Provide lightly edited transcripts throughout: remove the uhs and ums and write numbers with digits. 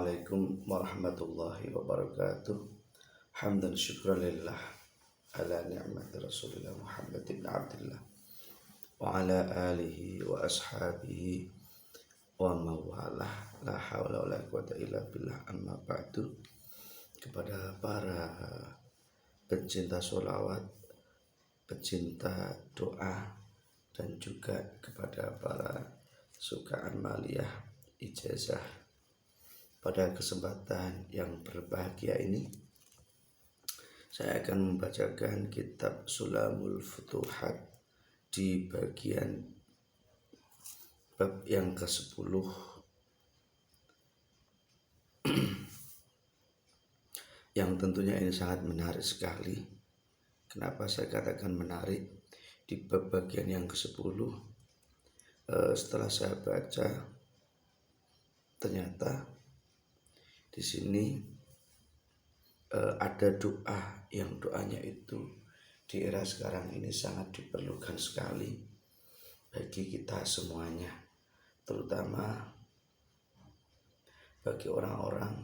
Assalamualaikum warahmatullahi wabarakatuh. Hamdan syukran lillah ala ni'mati Rasulillah Muhammad ibn Abdullah wa ala alihi wa ashabihi wa mawalah. La hawla wa la quwata illa billah. Amma ba'du. Kepada para pencinta sholawat, pencinta doa, dan juga kepada para suka amaliyah ijazah, pada kesempatan yang berbahagia ini saya akan membacakan kitab Sulamul Futuhat di bagian bab yang ke-10, yang tentunya ini sangat menarik sekali. Kenapa saya katakan menarik? Di bab bagian yang ke-10, setelah saya baca, ternyata di sini ada doa yang doanya itu di era sekarang ini sangat diperlukan sekali bagi kita semuanya, terutama bagi orang-orang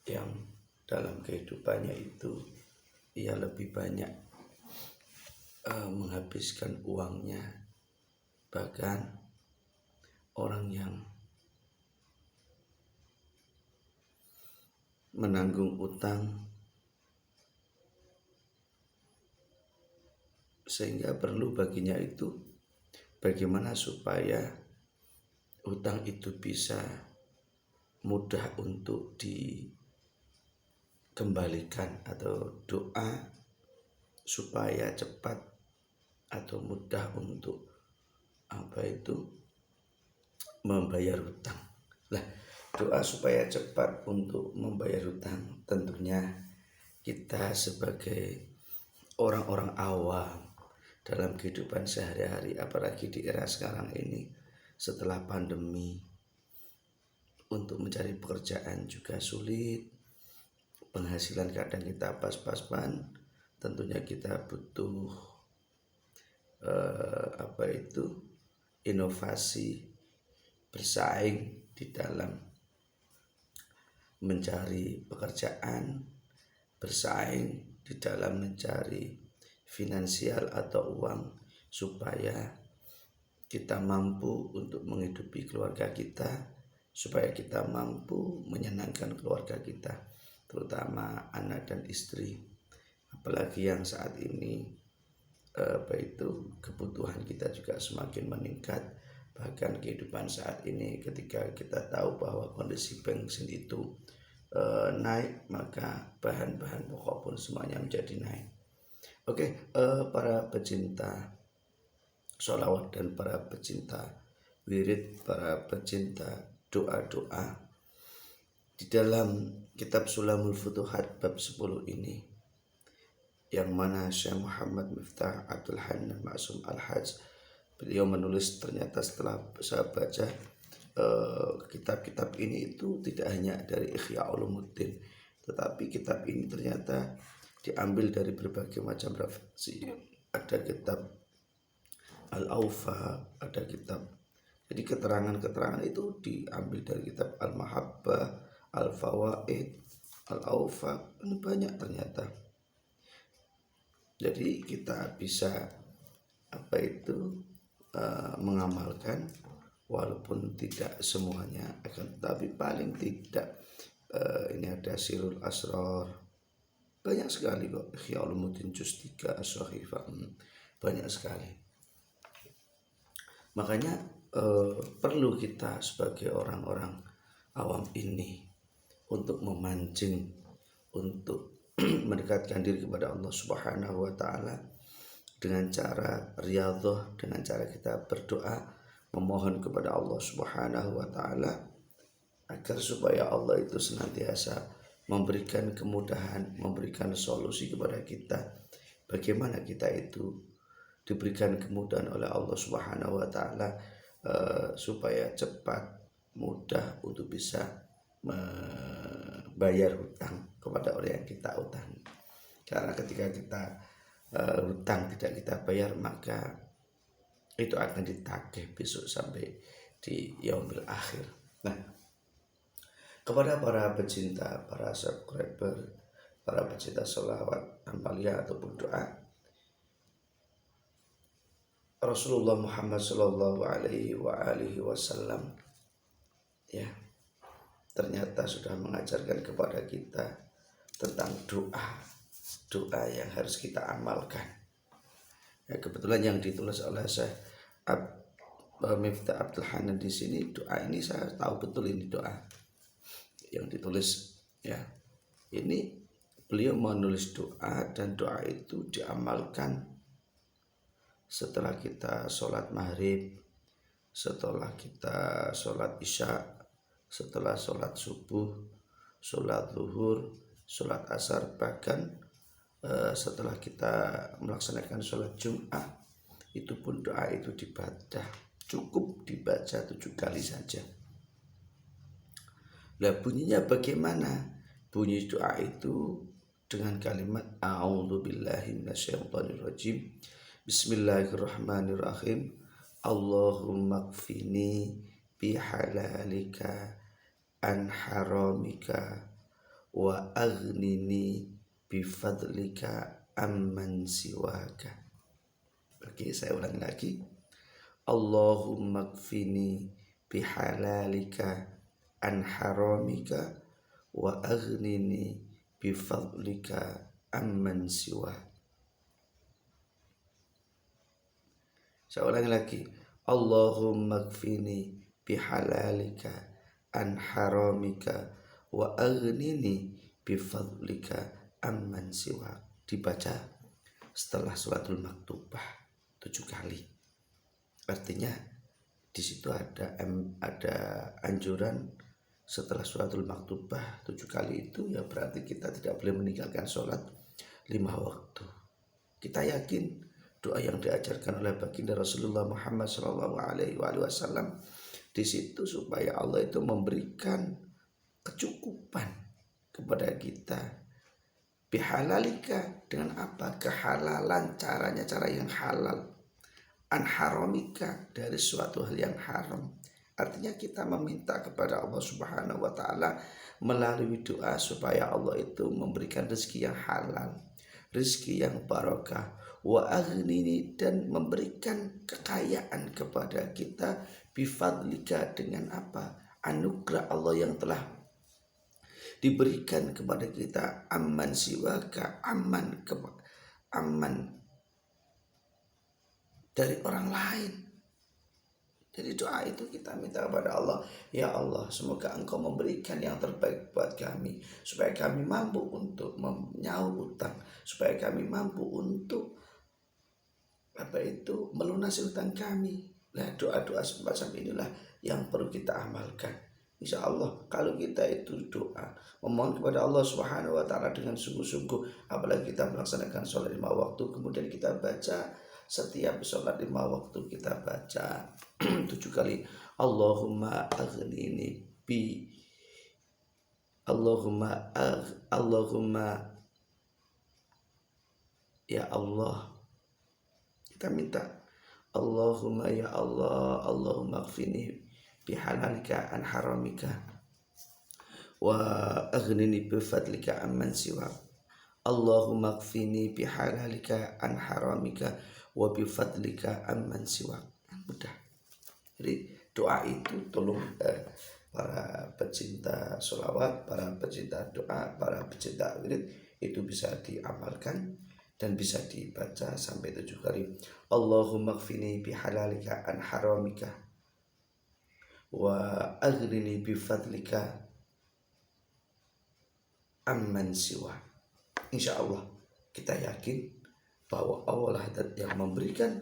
yang dalam kehidupannya itu ia lebih banyak menghabiskan uangnya, bahkan orang yang menanggung utang sehingga perlu baginya itu bagaimana supaya utang itu bisa mudah untuk dikembalikan, atau doa supaya cepat atau mudah untuk membayar hutang. Doa supaya cepat untuk membayar hutang, tentunya kita sebagai orang-orang awam dalam kehidupan sehari-hari, apalagi di era sekarang ini setelah pandemi, untuk mencari pekerjaan juga sulit, penghasilan kadang kita pas-pasan, tentunya kita butuh inovasi, bersaing di dalam mencari pekerjaan, bersaing di dalam mencari finansial atau uang supaya kita mampu untuk menghidupi keluarga kita, supaya kita mampu menyenangkan keluarga kita, terutama anak dan istri. Apalagi yang saat ini kebutuhan kita juga semakin meningkat. Bahkan kehidupan saat ini, ketika kita tahu bahwa kondisi bensin itu naik, maka bahan-bahan pokok pun semuanya menjadi naik. Para pecinta sholawat dan para pecinta wirid, para pecinta doa-doa, di dalam kitab Sulamul Futuhat bab 10 ini, yang mana Syekh Muhammad Miftah Abdul Hanan Ma'sum Al-Hajj, beliau menulis, ternyata setelah saya baca kitab-kitab ini itu tidak hanya dari Ihya Ulumuddin, tetapi kitab ini ternyata diambil dari berbagai macam referensi. Ada kitab Al-Awfa, ada kitab, jadi keterangan-keterangan itu diambil dari kitab Al-Mahabbah, Al-Fawaid, Al-Awfa, ini banyak ternyata. Jadi kita bisa mengamalkan, walaupun tidak semuanya, akan tetapi paling tidak ini ada Sirul Asrar, banyak sekali kok, Ihya Ulumuddin juz 3 As-Sahifah, banyak sekali. Makanya perlu kita sebagai orang-orang awam ini untuk memancing, untuk mendekatkan diri kepada Allah Subhanahu wa Ta'ala dengan cara riyadhah, dengan cara kita berdoa, memohon kepada Allah Subhanahu wa Ta'ala agar supaya Allah itu senantiasa memberikan kemudahan, memberikan solusi kepada kita. Bagaimana kita itu diberikan kemudahan oleh Allah Subhanahu wa Ta'ala supaya cepat, mudah untuk bisa membayar hutang kepada orang yang kita utang. Karena ketika kita hutang tidak kita bayar, maka itu akan ditagih besok sampai di yaumil akhir. Nah, Kepada para pecinta, para subscriber, para pecinta sholawat, amalia ataupun doa, Rasulullah Muhammad Shallallahu Alaihi Wasallam ya ternyata sudah mengajarkan kepada kita tentang doa yang harus kita amalkan. Ya, kebetulan yang ditulis oleh Syekh Miftah Abdul Hanan di sini, doa ini saya tahu betul ini doa yang ditulis ya. Ini beliau menulis doa dan doa itu diamalkan setelah kita sholat maghrib, setelah kita sholat isya, setelah sholat subuh, sholat zuhur, sholat asar, bahkan setelah kita melaksanakan sholat Jumat, itu pun doa itu dibaca, cukup dibaca 7 kali saja. Lah bunyinya bagaimana? Bunyi doa itu dengan kalimat a'udzubillahi minasyaitonirrajim. Bismillahirrahmanirrahim. Allahumma kfini bihalalika an haramika wa aghnini bifadlika amman siwaka. Oke, saya ulangi lagi. Allahumma kfini bihalalika an haramika wa aghnini bifadlika amman siwa. Saya ulangi lagi. Allahumma kfini bihalalika an haramika wa aghnini bifadlika amman siwa. Dibaca setelah sholatul maktubah 7 kali. Artinya di situ ada anjuran setelah sholatul maktubah 7 kali itu, ya berarti kita tidak boleh meninggalkan sholat 5 waktu. Kita yakin doa yang diajarkan oleh baginda Rasulullah Muhammad SAW di situ supaya Allah itu memberikan kecukupan kepada kita. Bihalalika, dengan apa? Kehalalan, caranya cara yang halal. An haramika, dari suatu hal yang haram. Artinya kita meminta kepada Allah Subhanahu wa Ta'ala melalui doa supaya Allah itu memberikan rezeki yang halal, rezeki yang barakah, wa aghnini, dan memberikan kekayaan kepada kita, bifadlika, dengan apa? Anugerah Allah yang telah diberikan kepada kita, amman siwaka, aman dari orang lain. Jadi doa itu kita minta kepada Allah, ya Allah, semoga Engkau memberikan yang terbaik buat kami, supaya kami mampu untuk menyaur utang, supaya kami mampu untuk melunasi utang kami. Nah, doa-doa semacam inilah yang perlu kita amalkan. Insya Allah kalau kita itu doa memohon kepada Allah Subhanahu wa Ta'ala dengan sungguh-sungguh, apalagi kita melaksanakan sholat 5 waktu, kemudian kita baca setiap sholat 5 waktu, kita baca 7 kali Allahumma aghnini bi Allahumma ya Allah, kita minta Allahumma ya Allah, Allahumma aghnini bihalalika an haramika wa aghnini bifadlika amman siwak. Allahumma kfini bihalalika an haramika wa bifadlika amman siwak. Mudah. Jadi doa itu tolong para pecinta sholawat, para pecinta doa, para pecinta wirid itu bisa diamalkan dan bisa dibaca sampai 7 kali. Allahumma kfini bihalalika an haramika wa aghnini bifadlika amman siwa. Insya Allah kita yakin bahwa Allah yang memberikan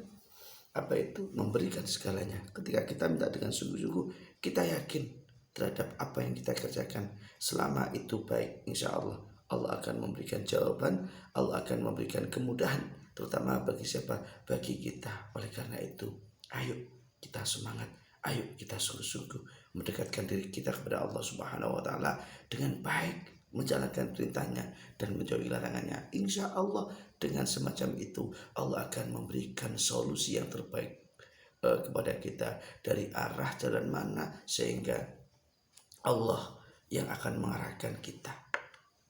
memberikan segalanya. Ketika kita minta dengan sungguh-sungguh, kita yakin terhadap apa yang kita kerjakan, selama itu baik, insya Allah Allah akan memberikan jawaban, Allah akan memberikan kemudahan, terutama bagi siapa? Bagi kita. Oleh karena itu, ayo kita semangat, ayo kita sungguh-sungguh mendekatkan diri kita kepada Allah Subhanahu wa Ta'ala dengan baik, menjalankan perintahnya dan menjauhi larangannya. Insya Allah dengan semacam itu Allah akan memberikan solusi yang terbaik kepada kita dari arah jalan mana, sehingga Allah yang akan mengarahkan kita.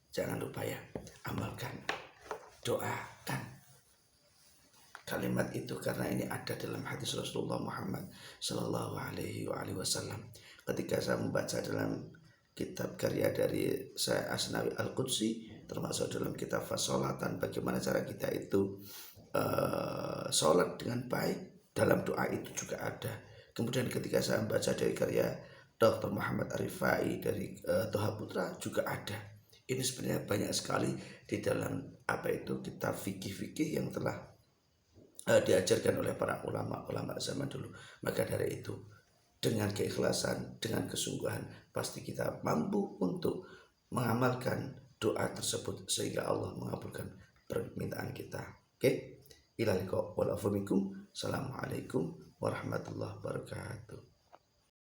Jangan lupa ya, amalkan, doakan kalimat itu, karena ini ada dalam hadis Rasulullah Muhammad Sallallahu Alaihi Wasallam. Ketika saya membaca dalam kitab karya dari saya Asnawi Al-Qudsi, termasuk dalam kitab Fasolatan, bagaimana cara kita itu sholat dengan baik, dalam doa itu juga ada. Kemudian ketika saya membaca dari karya Dr. Muhammad Arifai dari Toha Putra juga ada. Ini sebenarnya banyak sekali di dalam kitab fikih-fikih yang telah diajarkan oleh para ulama zaman dulu. Maka dari itu, dengan keikhlasan, dengan kesungguhan, pasti kita mampu untuk mengamalkan doa tersebut sehingga Allah mengabulkan permintaan kita. Oke? Ila liqa wal afu minkum. Assalamualaikum warahmatullahi wabarakatuh.